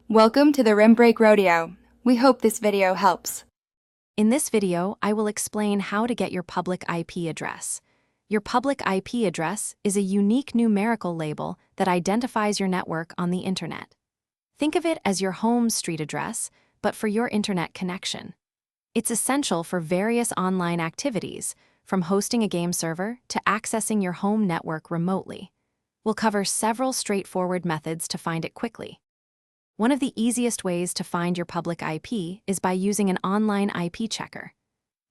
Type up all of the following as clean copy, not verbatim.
Welcome to the Rim Break Rodeo. We hope this video helps. In this video, I will explain how to get your public IP address. Your public IP address is a unique numerical label that identifies your network on the internet. Think of it as your home street address, but for your internet connection. It's essential for various online activities, from hosting a game server to accessing your home network remotely. We'll cover several straightforward methods to find it quickly. One of the easiest ways to find your public IP is by using an online IP checker.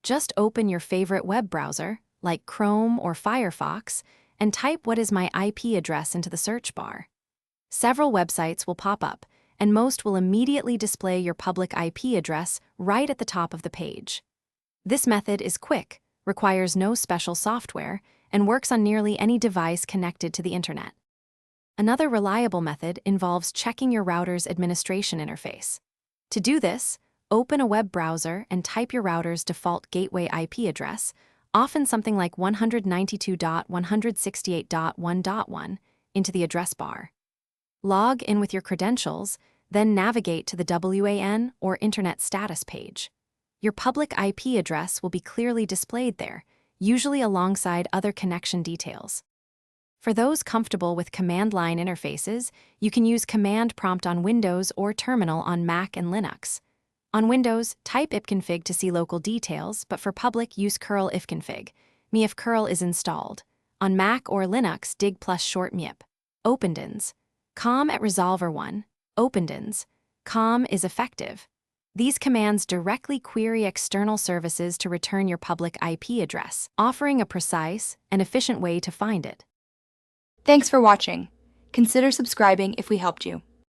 Just open your favorite web browser, like Chrome or Firefox, and type "What is my IP address" into the search bar. Several websites will pop up, and most will immediately display your public IP address right at the top of the page. This method is quick, requires no special software, and works on nearly any device connected to the internet. Another reliable method involves checking your router's administration interface. To do this, open a web browser and type your router's default gateway IP address, often something like 192.168.1.1, into the address bar. Log in with your credentials, then navigate to the WAN or Internet Status page. Your public IP address will be clearly displayed there, usually alongside other connection details. For those comfortable with command line interfaces, you can use Command Prompt on Windows or Terminal on Mac and Linux. On Windows, type ipconfig to see local details, but for public, use curl ifconfig, me if curl is installed. On Mac or Linux, dig plus short myp. Opendins. Com at resolver 1. Opendins. Com is effective. These commands directly query external services to return your public IP address, offering a precise and efficient way to find it. Thanks for watching. Consider subscribing if we helped you.